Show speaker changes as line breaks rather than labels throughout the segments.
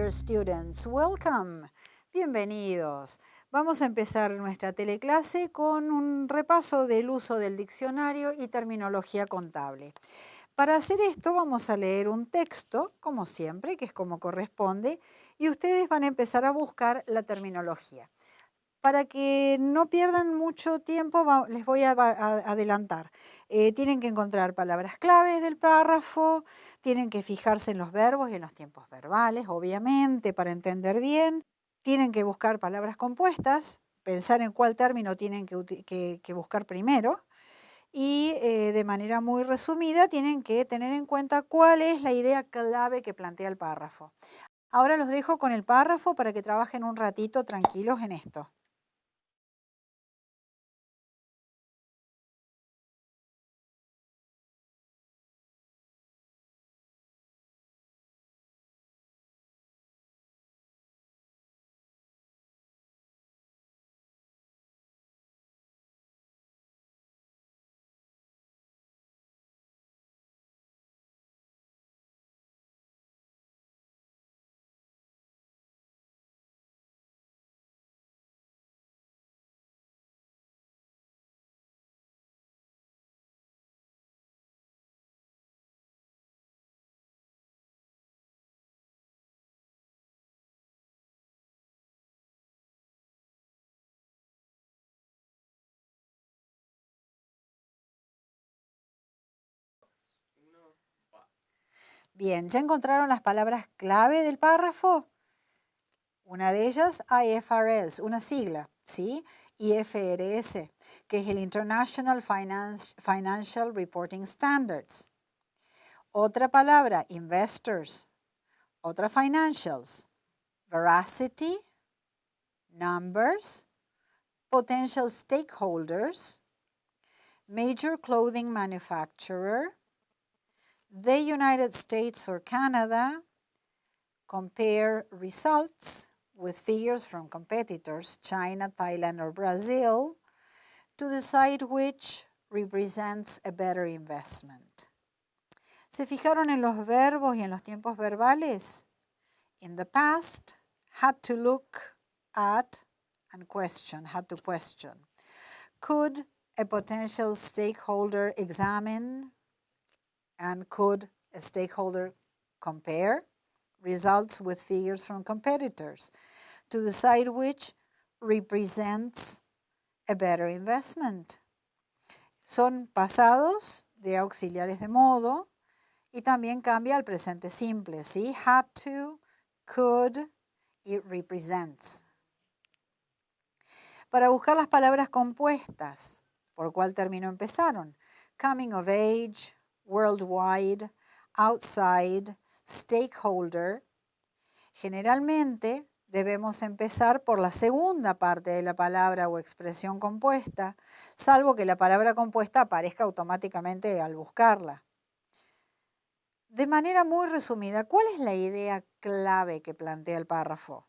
dear students, welcome. Bienvenidos. Vamos a empezar nuestra teleclase con un repaso del uso del diccionario y terminología contable. Para hacer esto vamos a leer un texto, como siempre, que es como corresponde, y ustedes van a empezar a buscar la terminología. Para que no pierdan mucho tiempo, les voy a adelantar. Tienen que encontrar palabras claves del párrafo, tienen que fijarse en los verbos y en los tiempos verbales, obviamente, para entender bien. Tienen que buscar palabras compuestas, pensar en cuál término tienen que buscar primero. Y de manera muy resumida, tienen que tener en cuenta cuál es la idea clave que plantea el párrafo. Ahora los dejo con el párrafo para que trabajen un ratito tranquilos en esto. Bien, ¿ya encontraron las palabras clave del párrafo? Una de ellas, IFRS, una sigla, ¿sí? IFRS, que es el International Financial Reporting Standards. Otra palabra, investors. Otra, financials. Veracity, numbers, potential stakeholders, major clothing manufacturer, the United States or Canada, compare results with figures from competitors, China, Thailand, or Brazil, to decide which represents a better investment. ¿Se fijaron en los verbos y en los tiempos verbales? In the past, had to look at and question, had to question. Could a potential stakeholder examine and could a stakeholder compare results with figures from competitors to decide which represents a better investment? Son pasados de auxiliares de modo y también cambia al presente simple, ¿sí? Had to, could y represents. Para buscar las palabras compuestas, ¿por cuál término empezaron? Coming of age, worldwide, outside, stakeholder. Generalmente debemos empezar por la segunda parte de la palabra o expresión compuesta, salvo que la palabra compuesta aparezca automáticamente al buscarla. De manera muy resumida, ¿cuál es la idea clave que plantea el párrafo?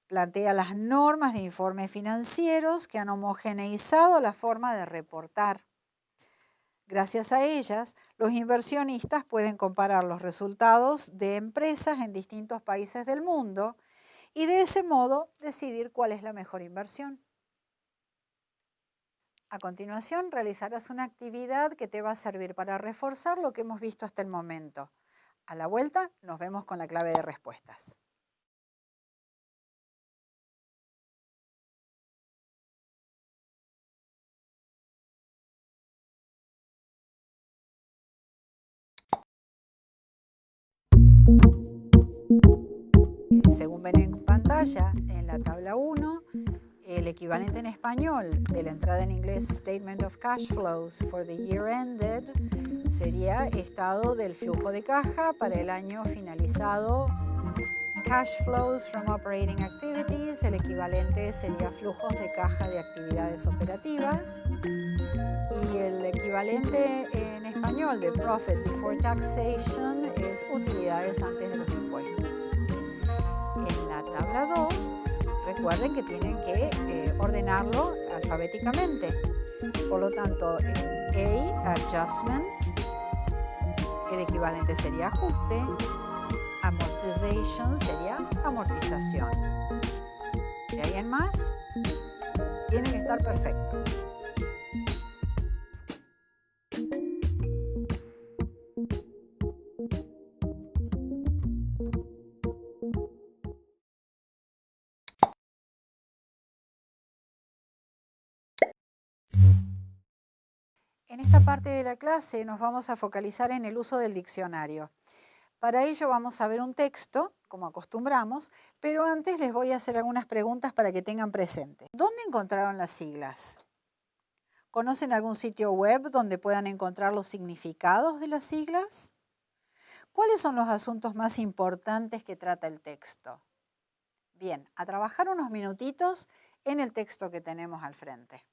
Plantea las normas de informes financieros que han homogeneizado la forma de reportar. Gracias a ellas, los inversionistas pueden comparar los resultados de empresas en distintos países del mundo y de ese modo decidir cuál es la mejor inversión. A continuación, realizarás una actividad que te va a servir para reforzar lo que hemos visto hasta el momento. A la vuelta, nos vemos con la clave de respuestas. Según ven en pantalla, en la tabla 1, el equivalente en español de la entrada en inglés Statement of Cash Flows for the year ended sería estado del flujo de caja para el año finalizado. Cash flows from operating activities, el equivalente sería flujos de caja de actividades operativas. Y el equivalente en español de Profit Before Taxation es utilidades antes de los impuestos. En la tabla 2, recuerden que tienen que ordenarlo alfabéticamente. Por lo tanto, en A, Adjustment, el equivalente sería ajuste. Amortization sería amortización. ¿Y alguien más? Tiene que estar perfecto. En esta parte de la clase nos vamos a focalizar en el uso del diccionario. Para ello vamos a ver un texto, como acostumbramos, pero antes les voy a hacer algunas preguntas para que tengan presente. ¿Dónde encontraron las siglas? ¿Conocen algún sitio web donde puedan encontrar los significados de las siglas? ¿Cuáles son los asuntos más importantes que trata el texto? Bien, a trabajar unos minutitos en el texto que tenemos al frente.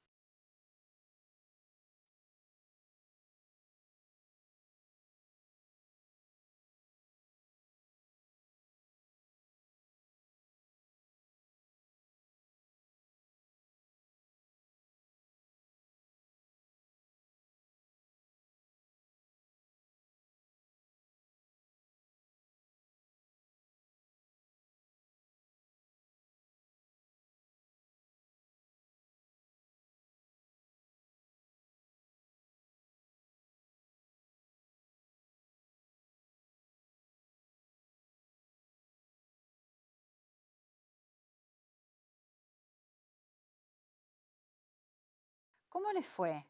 ¿Cómo les fue?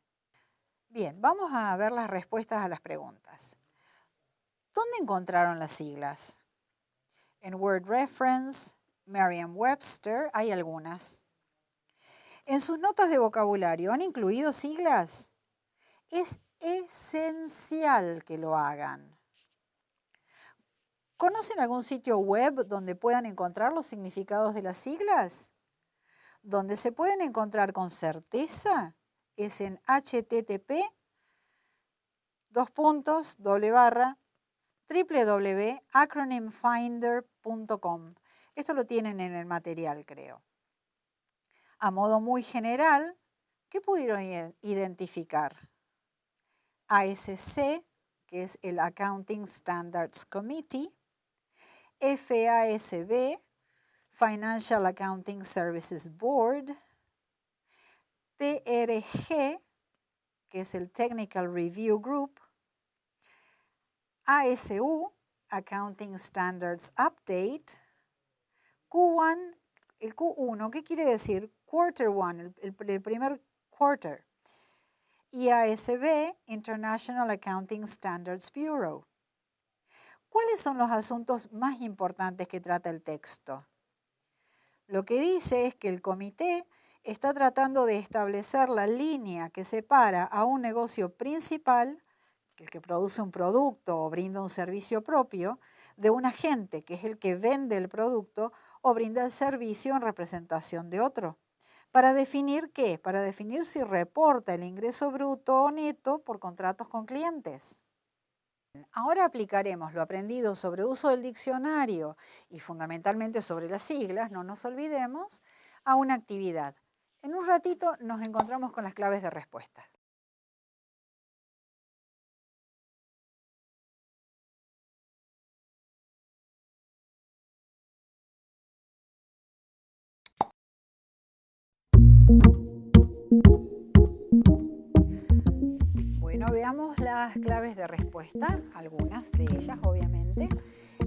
Bien, vamos a ver las respuestas a las preguntas. ¿Dónde encontraron las siglas? En Word Reference, Merriam-Webster, hay algunas. ¿En sus notas de vocabulario han incluido siglas? Es esencial que lo hagan. ¿Conocen algún sitio web donde puedan encontrar los significados de las siglas? Donde se pueden encontrar con certeza es en http://www.acronymfinder.com. Esto lo tienen en el material, creo. A modo muy general, ¿qué pudieron identificar? ASC, que es el Accounting Standards Committee, FASB, Financial Accounting Services Board, TRG, que es el Technical Review Group, ASU, Accounting Standards Update, Q1, el Q1, ¿qué quiere decir? Quarter one, el primer quarter. IASB, International Accounting Standards Bureau. ¿Cuáles son los asuntos más importantes que trata el texto? Lo que dice es que el comité está tratando de establecer la línea que separa a un negocio principal, el que produce un producto o brinda un servicio propio, de un agente, que es el que vende el producto o brinda el servicio en representación de otro. ¿Para definir qué? Para definir si reporta el ingreso bruto o neto por contratos con clientes. Ahora aplicaremos lo aprendido sobre uso del diccionario y fundamentalmente sobre las siglas, no nos olvidemos, a una actividad. En un ratito nos encontramos con las claves de respuesta. Bueno, veamos las claves de respuesta, algunas de ellas obviamente,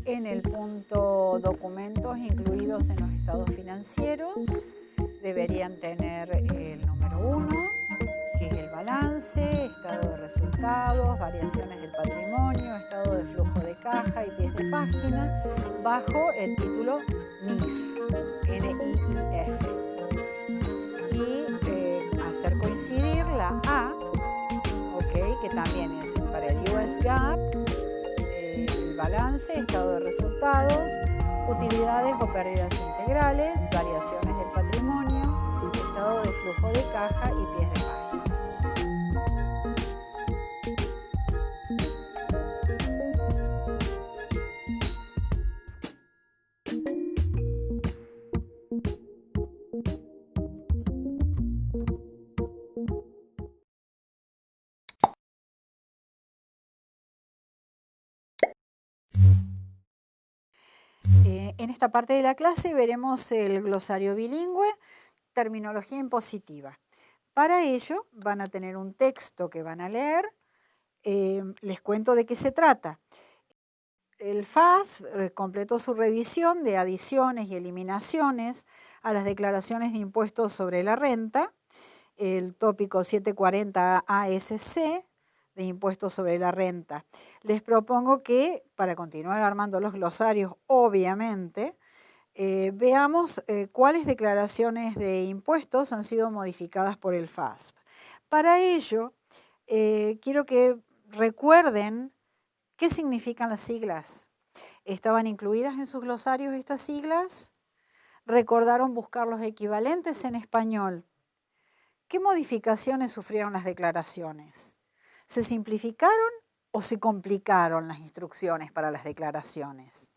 en el punto documentos incluidos en los estados financieros. Deberían tener el número 1, que es el balance, estado de resultados, variaciones del patrimonio, estado de flujo de caja y pies de página, bajo el título NIF, N-I-I-F. Y hacer coincidir la A, que también es para el US GAAP, el balance, estado de resultados, utilidades o pérdidas integrales, variaciones del patrimonio, estado de flujo de caja y pies de página. En esta parte de la clase veremos el glosario bilingüe, terminología impositiva. Para ello van a tener un texto que van a leer. Les cuento de qué se trata. El FAS completó su revisión de adiciones y eliminaciones a las declaraciones de impuestos sobre la renta, el tópico 740 ASC de impuestos sobre la renta. Les propongo que, para continuar armando los glosarios, obviamente, veamos cuáles declaraciones de impuestos han sido modificadas por el FASB. Para ello, quiero que recuerden qué significan las siglas. ¿Estaban incluidas en sus glosarios estas siglas? ¿Recordaron buscar los equivalentes en español? ¿Qué modificaciones sufrieron las declaraciones? ¿Se simplificaron o se complicaron las instrucciones para las declaraciones?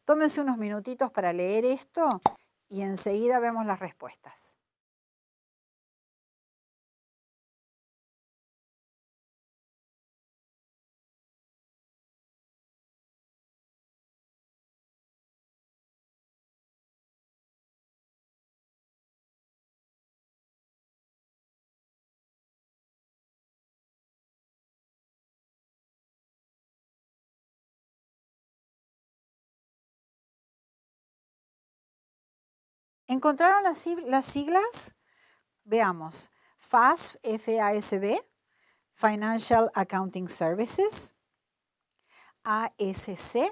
Tómense unos minutitos para leer esto y enseguida vemos las respuestas. ¿Encontraron las siglas? Veamos. FASB, F-A-S-B, Financial Accounting Services. ASC,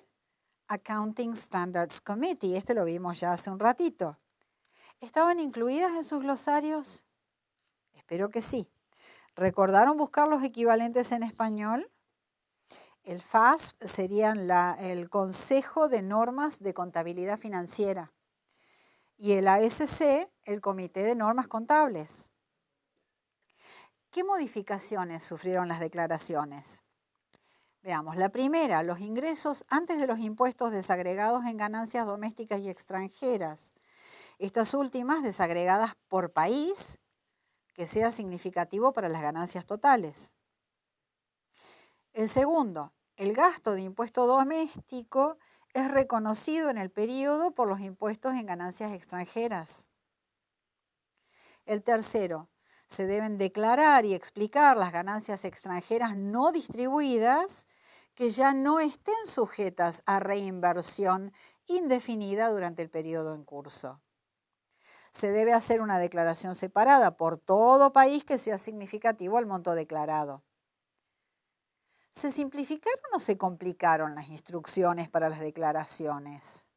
Accounting Standards Committee. Este lo vimos ya hace un ratito. ¿Estaban incluidas en sus glosarios? Espero que sí. ¿Recordaron buscar los equivalentes en español? El FASB serían el Consejo de Normas de Contabilidad Financiera y el ASC, el Comité de Normas Contables. ¿Qué modificaciones sufrieron las declaraciones? Veamos, la primera, los ingresos antes de los impuestos desagregados en ganancias domésticas y extranjeras. Estas últimas desagregadas por país, que sea significativo para las ganancias totales. El segundo, el gasto de impuesto doméstico es reconocido en el periodo por los impuestos en ganancias extranjeras. El tercero, se deben declarar y explicar las ganancias extranjeras no distribuidas que ya no estén sujetas a reinversión indefinida durante el periodo en curso. Se debe hacer una declaración separada por todo país que sea significativo al monto declarado. ¿Se simplificaron o se complicaron las instrucciones para las declaraciones?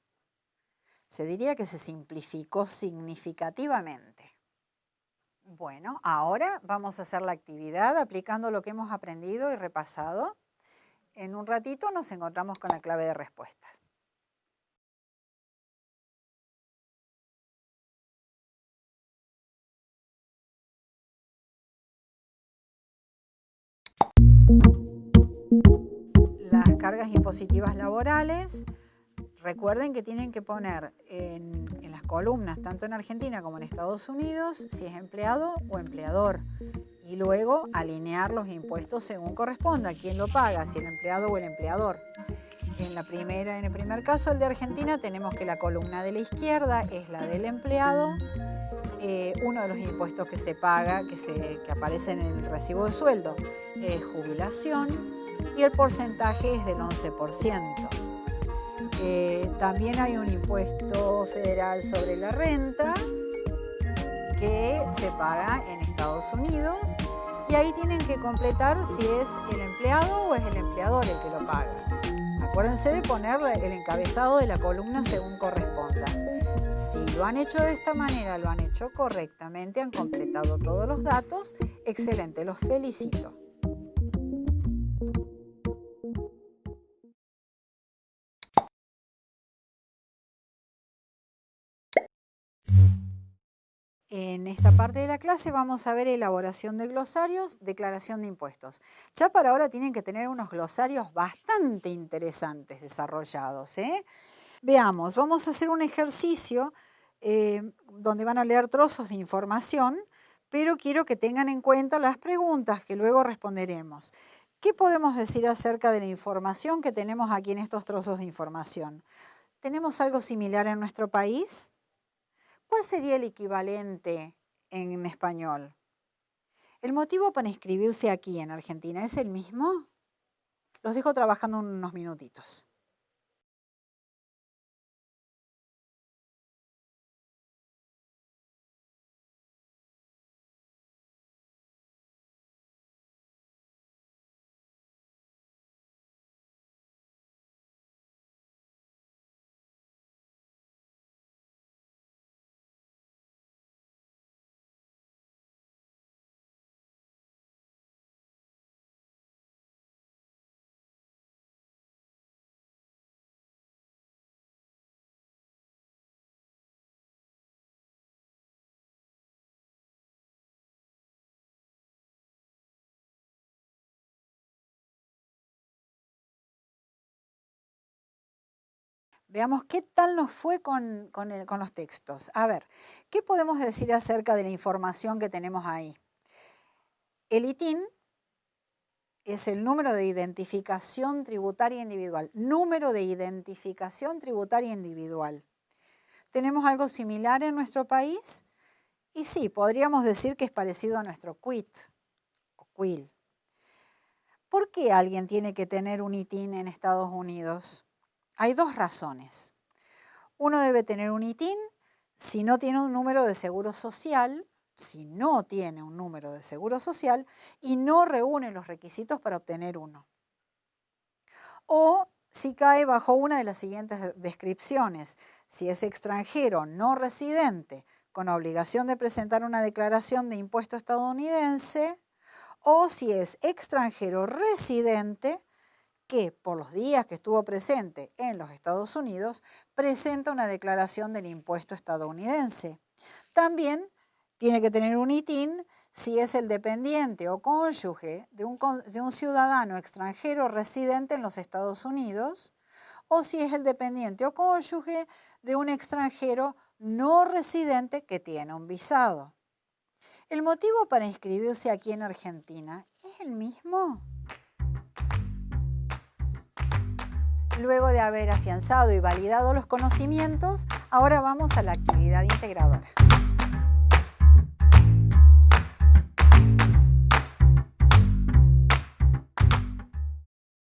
Se diría que se simplificó significativamente. Bueno, ahora vamos a hacer la actividad aplicando lo que hemos aprendido y repasado. En un ratito nos encontramos con la clave de respuestas. Las cargas impositivas laborales, recuerden que tienen que poner en las columnas, tanto en Argentina como en Estados Unidos, si es empleado o empleador. Y luego alinear los impuestos según corresponda, quién lo paga, si el empleado o el empleador. En el primer caso, el de Argentina, tenemos que la columna de la izquierda es la del empleado, uno de los impuestos que se paga, que aparece en el recibo de sueldo, es jubilación y el porcentaje es del 11%. También hay un impuesto federal sobre la renta que se paga en Estados Unidos y ahí tienen que completar si es el empleado o es el empleador el que lo paga. Acuérdense de poner el encabezado de la columna según corresponda. Si lo han hecho de esta manera, lo han hecho correctamente, han completado todos los datos, excelente, los felicito. En esta parte de la clase vamos a ver elaboración de glosarios, declaración de impuestos. Ya para ahora tienen que tener unos glosarios bastante interesantes desarrollados, Veamos, vamos a hacer un ejercicio donde van a leer trozos de información, pero quiero que tengan en cuenta las preguntas que luego responderemos. ¿Qué podemos decir acerca de la información que tenemos aquí en estos trozos de información? ¿Tenemos algo similar en nuestro país? ¿Cuál sería el equivalente en español? ¿El motivo para inscribirse aquí en Argentina es el mismo? Los dejo trabajando unos minutitos. Veamos qué tal nos fue con los textos. A ver, ¿qué podemos decir acerca de la información que tenemos ahí? El ITIN es el número de identificación tributaria individual. Número de identificación tributaria individual. ¿Tenemos algo similar en nuestro país? Y sí, podríamos decir que es parecido a nuestro QUIT o QUIL. ¿Por qué alguien tiene que tener un ITIN en Estados Unidos? Hay dos razones. Uno debe tener un ITIN si no tiene un número de seguro social, y no reúne los requisitos para obtener uno. O si cae bajo una de las siguientes descripciones, si es extranjero no residente con obligación de presentar una declaración de impuesto estadounidense, o si es extranjero residente que por los días que estuvo presente en los Estados Unidos presenta una declaración del impuesto estadounidense. También tiene que tener un ITIN si es el dependiente o cónyuge de un ciudadano extranjero residente en los Estados Unidos, o si es el dependiente o cónyuge de un extranjero no residente que tiene un visado. ¿El motivo para inscribirse aquí en Argentina es el mismo? Luego de haber afianzado y validado los conocimientos, ahora vamos a la actividad integradora.